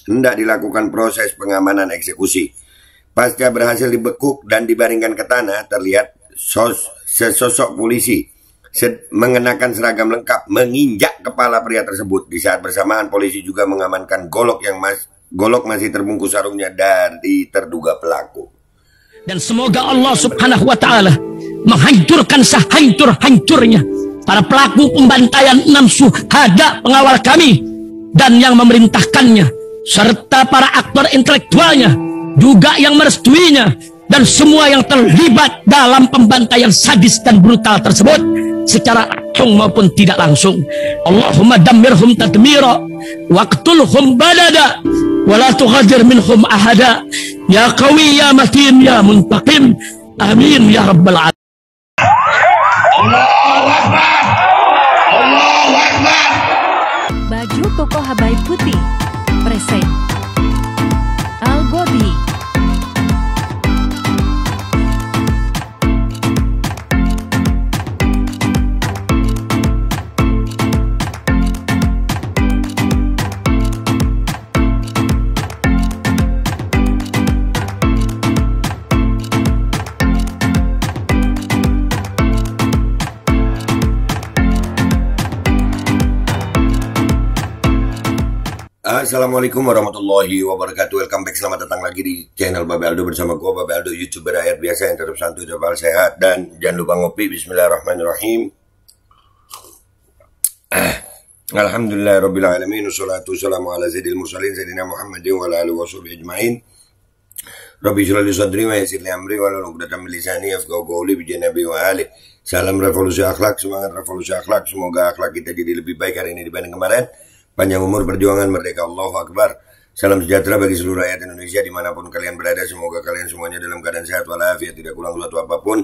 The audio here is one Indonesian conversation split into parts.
hendak dilakukan proses pengamanan eksekusi. Pasca berhasil dibekuk dan dibaringkan ke tanah, terlihat sesosok polisi mengenakan seragam lengkap menginjak kepala pria tersebut. Di saat bersamaan, polisi juga mengamankan golok masih terbungkus sarungnya dari terduga pelaku. Dan semoga Allah Subhanahu wa Ta'ala menghancurkan sehancur-hancurnya para pelaku pembantaian 6 syuhada pengawal kami dan yang memerintahkannya, serta para aktor intelektualnya juga yang merestuinya, dan semua yang terlibat dalam pembantaian sadis dan brutal tersebut secara langsung maupun tidak langsung. Allahumma dammirhum tadmira waqtulhum badada wa la tughadir minhum ahada ya qawi ya matin ya muntaqim amin ya rabbal alamin. Allahu Akbar, Allahu Akbar. Baju koko Habaib putih present Al-Godi. Assalamualaikum warahmatullahi wabarakatuh. Welcome back, selamat datang lagi di channel Babe Aldo bersama gua Babe Aldo, YouTuber rakyat biasa yang tetap santuy, tetap sehat, dan jangan lupa ngopi. Bismillahirrahmanirrahim. Alhamdulillahirabbil alamin, wassalatu wassalamu ala sayyidil mursalin sayyidina Muhammadin wa ala alihi washabihi ajmain. Rabbi shrah li sadri wa yassir li amri wa hlul 'uqdatam min lisani yafqahu qawli bi janabi wa ali. Salam revolusi akhlak, semangat revolusi akhlak. Semoga akhlak kita jadi lebih baik hari ini dibanding kemarin. Panjang umur, perjuangan, merdeka, Allahu Akbar. Salam sejahtera bagi seluruh rakyat Indonesia dimanapun kalian berada. Semoga kalian semuanya dalam keadaan sehat walafiat, tidak kurang suatu apapun.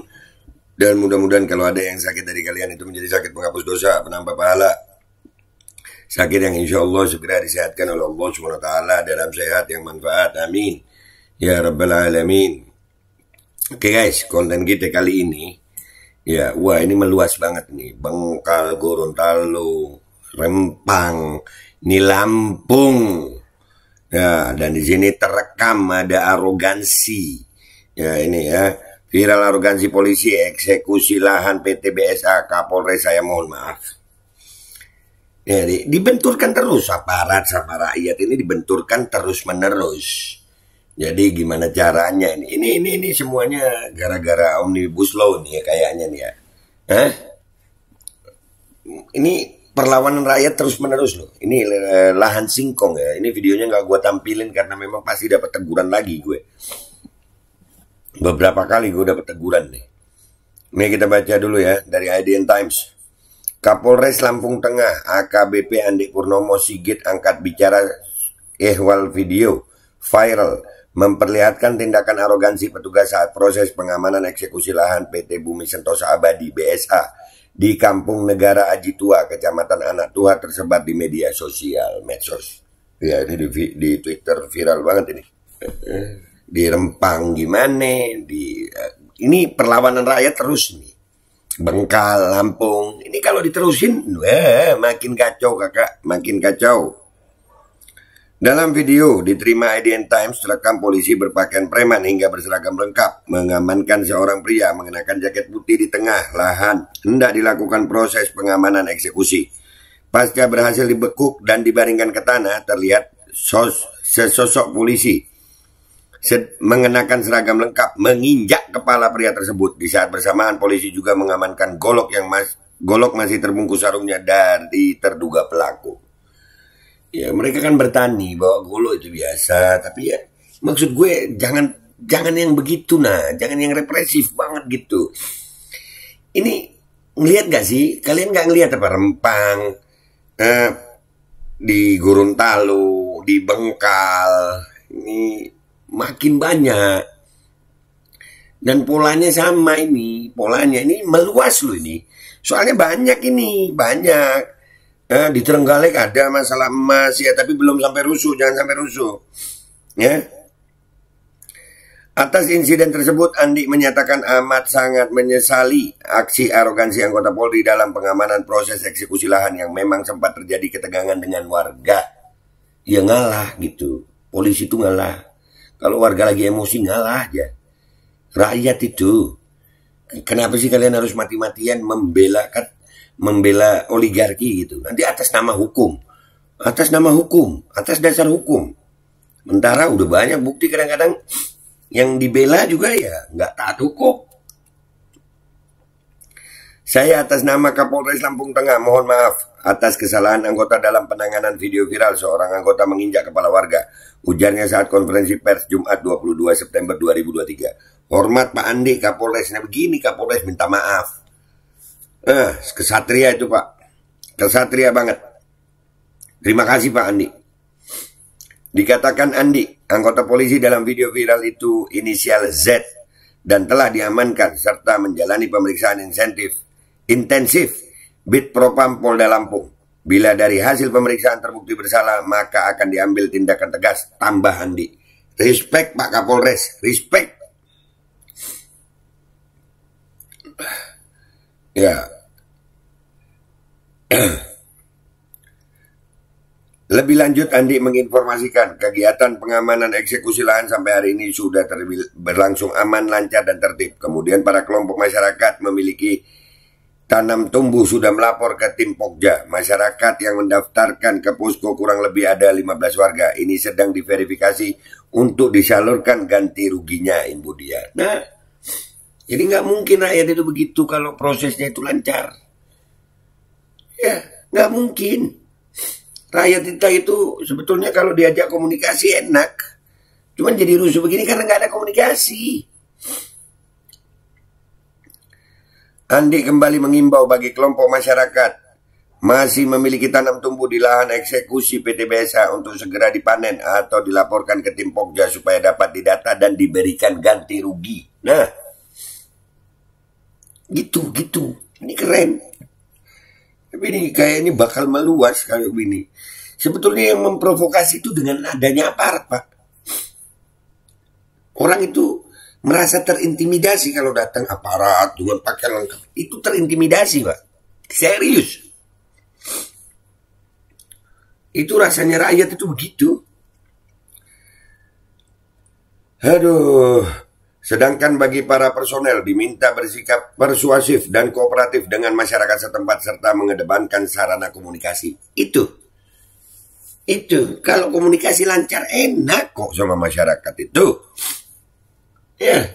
Dan mudah-mudahan kalau ada yang sakit dari kalian itu menjadi sakit penghapus dosa, penambah pahala. Sakit yang insya Allah segera disehatkan oleh Allah SWT dalam sehat yang manfaat. Amin ya rabbal alamin. Oke guys, konten kita kali ini, ya wah ini meluas banget nih. Bengkal, Gorontalo, Rempang, ini Lampung, ya, dan di sini terekam ada arogansi, ya ini ya, viral arogansi polisi eksekusi lahan PT BSA Kapolres, saya mohon maaf, ya, dibenturkan terus aparat sama rakyat ini, dibenturkan terus menerus. Jadi gimana caranya ini semuanya gara-gara Omnibus Law nih ya, kayaknya nih ya, ini perlawanan rakyat terus menerus loh. Ini lahan singkong ya. Ini videonya nggak gue tampilin karena memang pasti dapat teguran lagi gue. Beberapa kali gue dapat teguran nih. Ini kita baca dulu ya dari IDN Times. Kapolres Lampung Tengah AKBP Andi Purnomo Sigit angkat bicara ehwal video viral memperlihatkan tindakan arogansi petugas saat proses pengamanan eksekusi lahan PT Bumi Sentosa Abadi BSA di Kampung Negara Aji Tua, Kecamatan Anak Tua, tersebar di media sosial medsos. Ya ini di Twitter viral banget ini. Di Rempang gimana? Ini perlawanan rakyat terus nih. Bengkal, Lampung. Ini kalau diterusin, makin kacau kakak, makin kacau. Dalam video diterima IDN Times, terekam polisi berpakaian preman hingga berseragam lengkap mengamankan seorang pria mengenakan jaket putih di tengah lahan hendak dilakukan proses pengamanan eksekusi. Pasca berhasil dibekuk dan dibaringkan ke tanah, terlihat sesosok polisi mengenakan seragam lengkap menginjak kepala pria tersebut. Di saat bersamaan, polisi juga mengamankan golok masih terbungkus sarungnya dari terduga pelaku. Ya mereka kan bertani bawa golok itu biasa, tapi ya maksud gue jangan yang begitu jangan yang represif banget gitu. Ini ngelihat gak sih? Kalian gak ngelihat apa Rempang, di Gorontalo, di Bengkal, ini makin banyak. Dan polanya sama ini, polanya ini meluas loh ini. Soalnya banyak. Di Trenggalek ada masalah emas ya, tapi belum sampai rusuh, jangan sampai rusuh. Ya. Atas insiden tersebut, Andi menyatakan amat sangat menyesali aksi arogansi anggota Polri dalam pengamanan proses eksekusi lahan yang memang sempat terjadi ketegangan dengan warga. ya ngalah gitu. Polisi itu ngalah. Kalau warga lagi emosi ngalah aja. Rakyat itu, kenapa sih kalian harus mati-matian membela oligarki gitu? Nanti atas nama hukum, atas dasar hukum. Sementara udah banyak bukti kadang-kadang yang dibela juga ya nggak taat hukum. Saya atas nama Kapolres Lampung Tengah mohon maaf atas kesalahan anggota dalam penanganan video viral seorang anggota menginjak kepala warga. Ujarnya saat konferensi pers Jumat 22 September 2023. Hormat Pak Andi Kapolres. Nah begini Kapolres minta maaf. Kesatria itu Pak. Kesatria banget. Terima kasih Pak Andi. Dikatakan Andi, anggota polisi dalam video viral itu inisial Z dan telah diamankan serta menjalani pemeriksaan intensif Bid Propam Polda Lampung. Bila dari hasil pemeriksaan terbukti bersalah, maka akan diambil tindakan tegas, tambah Andi. Respect Pak Kapolres, respect. Ya. Lebih lanjut, Andi menginformasikan kegiatan pengamanan eksekusi lahan sampai hari ini sudah berlangsung aman, lancar, dan tertib. Kemudian para kelompok masyarakat memiliki tanam tumbuh sudah melapor ke tim Pokja. Masyarakat yang mendaftarkan ke posko kurang lebih ada 15 warga. Ini sedang diverifikasi untuk disalurkan ganti ruginya, Ibu Dia. Nah, jadi nggak mungkin rakyat itu begitu kalau prosesnya itu lancar. Ya, nggak mungkin. Rakyat kita itu sebetulnya kalau diajak komunikasi enak. Cuman jadi rusuh begini karena nggak ada komunikasi. Andi kembali mengimbau bagi kelompok masyarakat masih memiliki tanam tumbuh di lahan eksekusi PT BSA untuk segera dipanen atau dilaporkan ke tim Pokja supaya dapat didata dan diberikan ganti rugi. Nah, gitu. Ini keren. Tapi ini kayaknya bakal meluas kalau begini. Sebetulnya yang memprovokasi itu dengan adanya aparat, Pak. Orang itu merasa terintimidasi kalau datang aparat dengan pakaian lengkap. Itu terintimidasi, Pak. Serius. Itu rasanya rakyat itu begitu. Aduh. Sedangkan bagi para personel diminta bersikap persuasif dan kooperatif dengan masyarakat setempat serta mengedepankan sarana komunikasi. Itu kalau komunikasi lancar enak kok sama masyarakat itu. Ya,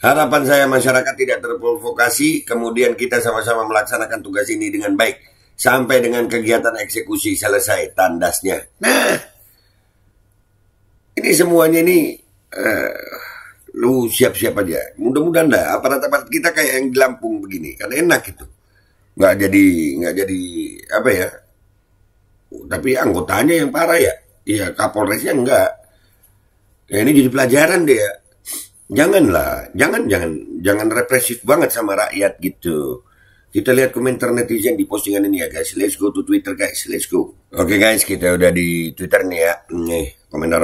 harapan saya masyarakat tidak terprovokasi, kemudian kita sama-sama melaksanakan tugas ini dengan baik sampai dengan kegiatan eksekusi selesai tandasnya. Nah, ini semuanya ini lu siap-siap aja. Mudah-mudahan dah aparat-aparat kita kayak yang di Lampung begini, karena enak itu. Nggak jadi apa ya? Tapi anggotanya yang parah ya. Iya, Kapolresnya enggak. Ya ini jadi pelajaran deh ya. Jangan represif banget sama rakyat gitu. Kita lihat komentar netizen di postingan ini ya guys. Let's go to Twitter guys, let's go. Oke guys, kita udah di Twitter nih ya. Nih, komentar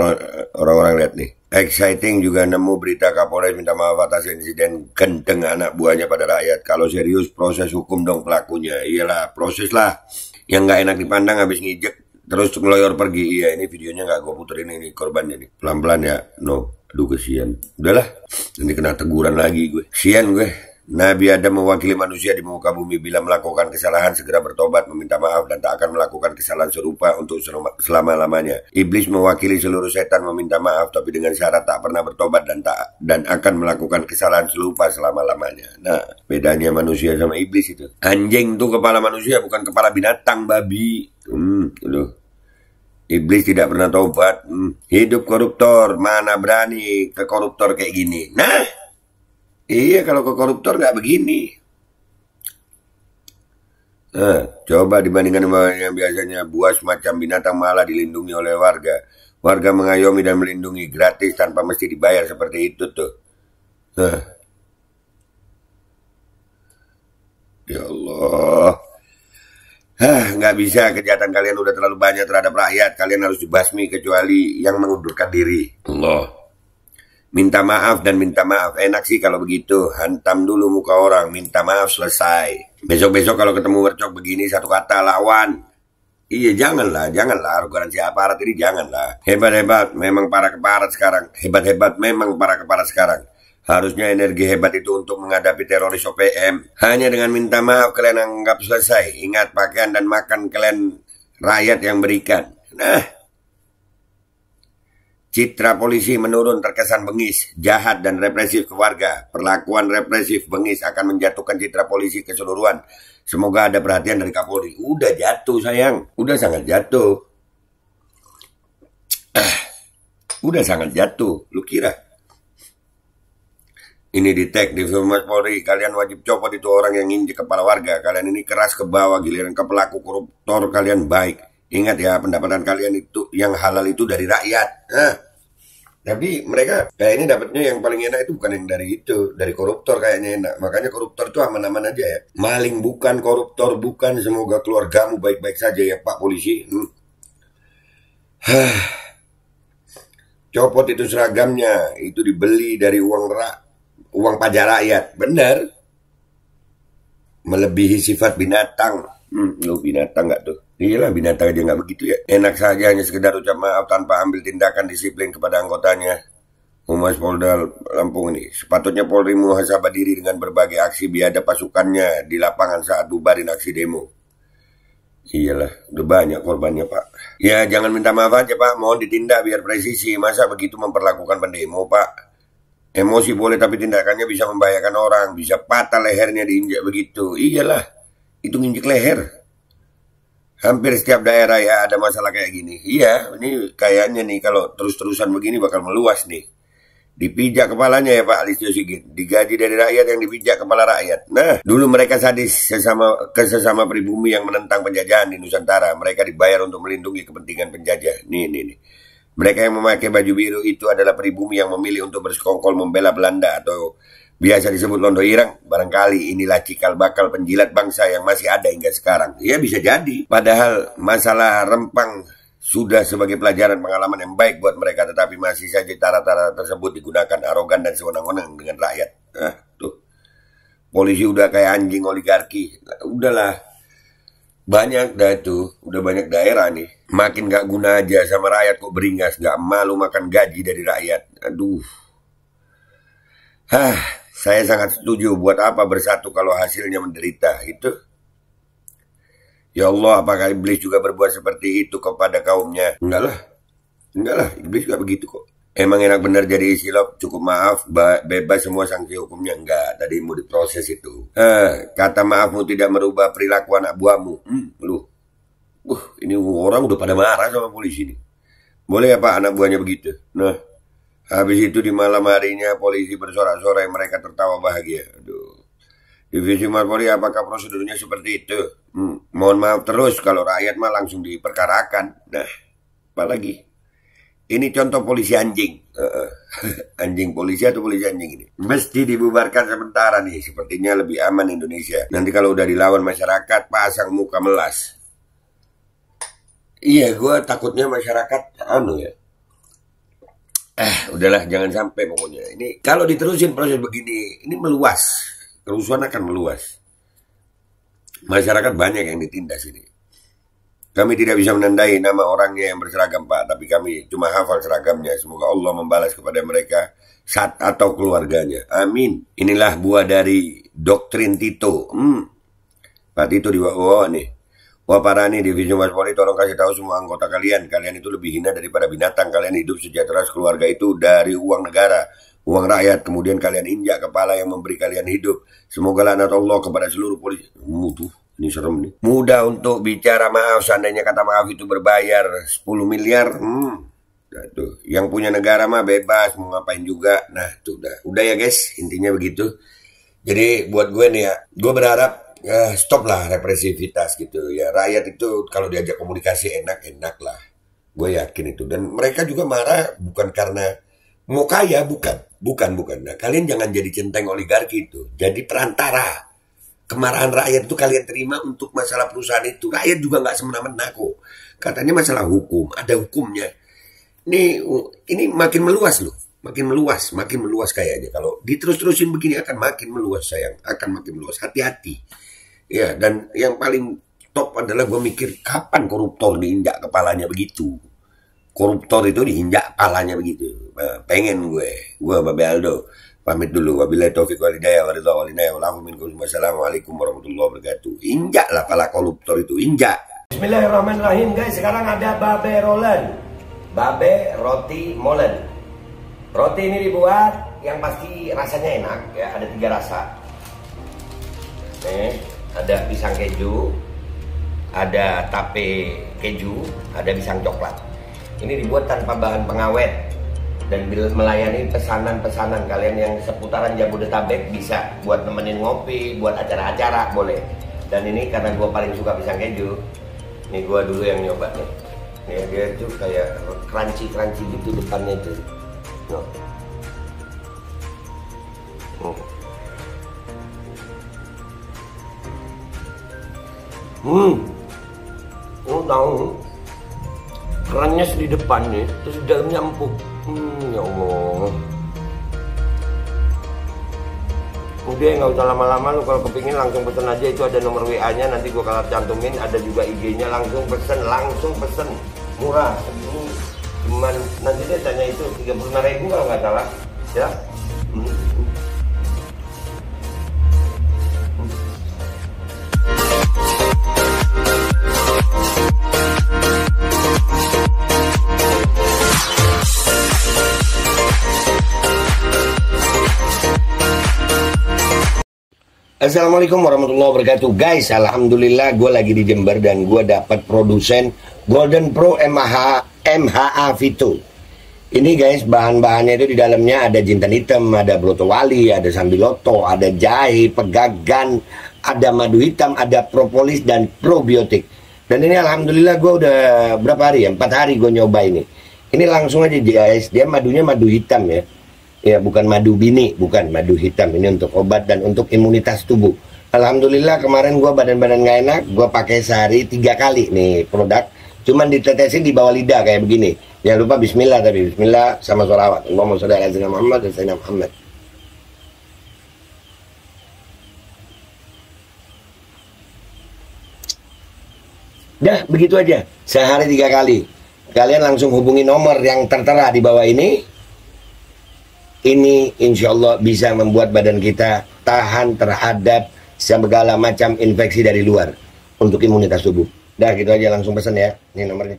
orang-orang lihat nih. Exciting juga nemu berita Kapolres minta maaf atas insiden gendeng anak buahnya pada rakyat. Kalau serius proses hukum dong pelakunya. Iyalah, proses lah. Yang nggak enak dipandang habis ngijek terus ngeloyor pergi. Iya, ini videonya nggak gue puterin ini korbannya nih. Pelan-pelan ya. No, aduh kesian. Udahlah, ini kena teguran lagi gue. Kesian gue. Nabi Adam mewakili manusia di muka bumi. Bila melakukan kesalahan segera bertobat, meminta maaf dan tak akan melakukan kesalahan serupa untuk selama-lamanya. Iblis mewakili seluruh setan meminta maaf tapi dengan syarat tak pernah bertobat dan akan melakukan kesalahan serupa selama-lamanya. Nah, bedanya manusia sama iblis itu. Anjing tuh kepala manusia bukan kepala binatang, babi. Iblis tidak pernah tobat. Hidup koruptor, mana berani ke koruptor kayak gini. Nah, iya, kalau ke koruptor nggak begini. Nah, coba dibandingkan dengan yang biasanya buas macam binatang malah dilindungi oleh warga. Warga mengayomi dan melindungi gratis tanpa mesti dibayar seperti itu tuh. Nah. Ya Allah. Nggak bisa, kejahatan kalian udah terlalu banyak terhadap rakyat. Kalian harus dibasmi kecuali yang mengundurkan diri. Allah. Minta maaf dan minta maaf. Enak sih kalau begitu. Hantam dulu muka orang. Minta maaf selesai. Besok-besok kalau ketemu mercok begini satu kata lawan. Iya, janganlah arogansi aparat ini, janganlah. Hebat-hebat memang para keparat sekarang. Hebat-hebat memang para keparat sekarang. Harusnya energi hebat itu untuk menghadapi teroris OPM. Hanya dengan minta maaf kalian anggap selesai. Ingat, pakaian dan makan kalian rakyat yang berikan. Nah, citra polisi menurun terkesan bengis, jahat dan represif ke warga. Perlakuan represif bengis akan menjatuhkan citra polisi keseluruhan. Semoga ada perhatian dari Kapolri. Udah jatuh sayang, udah sangat jatuh. Udah sangat jatuh, lu kira? Ini di tag di Humas Polri, kalian wajib copot itu orang yang nginjek kepala warga. Kalian ini keras ke bawah, giliran ke pelaku koruptor kalian baik. Ingat ya, pendapatan kalian itu yang halal itu dari rakyat. Tapi mereka kayaknya dapatnya yang paling enak itu bukan yang dari itu, dari koruptor kayaknya enak. Makanya koruptor itu aman-aman aja ya. Maling bukan, koruptor bukan, semoga keluargamu baik-baik saja ya Pak Polisi. Copot itu seragamnya, itu dibeli dari uang pajak rakyat, benar. Melebihi sifat binatang. Lu binatang nggak tuh? Iyalah, binatang aja nggak begitu ya. Enak saja hanya sekedar ucap maaf tanpa ambil tindakan disiplin kepada anggotanya. Humas Polda Lampung ini sepatutnya Polri muhasabah diri dengan berbagai aksi biadab pasukannya di lapangan saat bubarin aksi demo. Iyalah, udah banyak korbannya Pak. Ya jangan minta maaf aja Pak, mohon ditindak biar presisi. Masa begitu memperlakukan pendemo Pak? Emosi boleh tapi tindakannya bisa membahayakan orang, bisa patah lehernya diinjak begitu. Iyalah, itu nginjek leher. Hampir setiap daerah ya ada masalah kayak gini. Iya, ini kayaknya nih kalau terus-terusan begini bakal meluas nih. Dipijak kepalanya ya Pak Listio Sigit. Digaji dari rakyat yang dipijak kepala rakyat. Nah, dulu mereka sadis sesama pribumi yang menentang penjajahan di Nusantara. Mereka dibayar untuk melindungi kepentingan penjajah. Nih. Mereka yang memakai baju biru itu adalah pribumi yang memilih untuk bersekongkol membela Belanda atau biasa disebut Londo Irang. Barangkali inilah cikal bakal penjilat bangsa yang masih ada hingga sekarang. Ya bisa jadi. Padahal masalah Rempang sudah sebagai pelajaran pengalaman yang baik buat mereka. Tetapi masih saja cara-cara tersebut digunakan arogan dan sewenang-wenang dengan rakyat. Tuh. Polisi udah kayak anjing oligarki. Udahlah. Banyak dah tuh. Udah banyak daerah nih. Makin gak guna aja sama rakyat kok beringas. Gak malu makan gaji dari rakyat. Aduh. Saya sangat setuju. Buat apa bersatu kalau hasilnya menderita? Itu. Ya Allah, apakah iblis juga berbuat seperti itu kepada kaumnya? Enggak lah, iblis juga begitu kok. Emang enak bener jadi isilop, cukup maaf, bebas semua sanksi hukumnya. Enggak, tadi mau diproses itu. Kata maafmu tidak merubah perilaku anak buahmu. Ini orang udah pada marah sama polisi nih. Boleh ya Pak anak buahnya begitu? Nah, habis itu di malam harinya polisi bersorak-sorai, mereka tertawa bahagia. Aduh. Divisi Humas Polri, apakah prosedurnya seperti itu? Mohon maaf terus kalau rakyat mah langsung diperkarakan. Nah, apalagi? Ini contoh polisi anjing. Anjing polisi atau polisi anjing ini? Mesti dibubarkan sementara nih. Sepertinya lebih aman Indonesia. Nanti kalau udah dilawan masyarakat, pasang muka melas. Iya, gue takutnya masyarakat ya. Udahlah, jangan sampai pokoknya. Ini kalau diterusin proses begini, ini meluas. Kerusuhan akan meluas. Masyarakat banyak yang ditindas ini. Kami tidak bisa menandai nama orangnya yang berseragam Pak, tapi kami cuma hafal seragamnya. Semoga Allah membalas kepada mereka atau keluarganya. Amin. Inilah buah dari doktrin Tito. Pak Tito di bawah nih. Wah parah nih, Divisi Humas Polri, tolong kasih tahu semua anggota kalian itu lebih hina daripada binatang. Kalian hidup sejahtera keluarga itu dari uang negara, uang rakyat, kemudian kalian injak kepala yang memberi kalian hidup. Semoga laknat Allah kepada seluruh polisi. Ini serem nih. Mudah untuk bicara maaf, seandainya kata maaf itu berbayar 10 miliar. Tuh, yang punya negara mah bebas, mau ngapain juga. Nah, tuh udah ya guys, intinya begitu. Jadi buat gue nih ya, gue berharap stop lah represivitas gitu ya. Rakyat itu kalau diajak komunikasi enak lah. Gue yakin itu. Dan mereka juga marah bukan karena mau kaya, bukan. Nah, kalian jangan jadi centeng oligarki itu. Jadi perantara. Kemarahan rakyat itu kalian terima untuk masalah perusahaan itu. Rakyat juga nggak semena-mena kok. Katanya masalah hukum, ada hukumnya. Ini makin meluas loh. Makin meluas kayaknya. Kalau diterus-terusin begini akan makin meluas sayang. Akan makin meluas. Hati-hati. Ya, dan yang paling top adalah gue mikir kapan koruptor diinjak kepalanya begitu. Koruptor itu diinjak kepalanya begitu. Pengen gue Babe Aldo pamit dulu. Wabillahi taufiq walhidayah Wassalamualaikum warahmatullahi wabarakatuh. Injaklah pala koruptor itu, injak. Bismillahirrahmanirrahim guys. Sekarang ada Babe Roland, Babe Roti Molen. Roti ini dibuat yang pasti rasanya enak ya. Ada 3 rasa. Nih, ada pisang keju, ada tape keju, ada pisang coklat. Ini dibuat tanpa bahan pengawet dan melayani pesanan-pesanan kalian yang seputaran Jabodetabek, bisa buat nemenin ngopi, buat acara-acara boleh. Dan ini karena gue paling suka pisang keju, nih gue dulu yang nyoba nih. Nih dia tuh kayak crunchy gitu depannya itu. No. Lu tahu kerannya di depan nih, terus di dalamnya empuk. Ya Allah. Udah nggak usah lama-lama, lu kalau kepingin langsung pesen aja, itu ada nomor WA-nya, nanti gua kalau cantumin, ada juga IG-nya, langsung pesen, murah. Cuman nanti dia tanya itu 35.000 kalau nggak salah, ya. Assalamualaikum warahmatullahi wabarakatuh. Guys, alhamdulillah gue lagi di Jember dan gue dapat produsen Golden Pro MHA Vito. Ini guys, bahan-bahannya itu di dalamnya ada jintan hitam, ada broto wali, ada sambiloto, ada jahe, pegagan, ada madu hitam, ada propolis dan probiotik. Dan ini alhamdulillah gue udah berapa hari ya? 4 hari gue nyoba ini. Ini langsung aja guys, dia madunya madu hitam ya. Ya bukan madu bini, bukan madu hitam. Ini untuk obat dan untuk imunitas tubuh. Alhamdulillah kemarin gue badan-badan gak enak, gue pakai sehari 3 kali nih produk. Cuman ditetesin di bawah lidah kayak begini. Jangan lupa bismillah, tapi bismillah sama sholawat. Allahumma sholli ala sayyidina Muhammad dan sayyidina Muhammad. Dah begitu aja, sehari 3 kali. Kalian langsung hubungi nomor yang tertera di bawah ini. Ini insya Allah bisa membuat badan kita tahan terhadap segala macam infeksi dari luar untuk imunitas tubuh. Dah gitu aja, langsung pesan ya. Ini nomornya.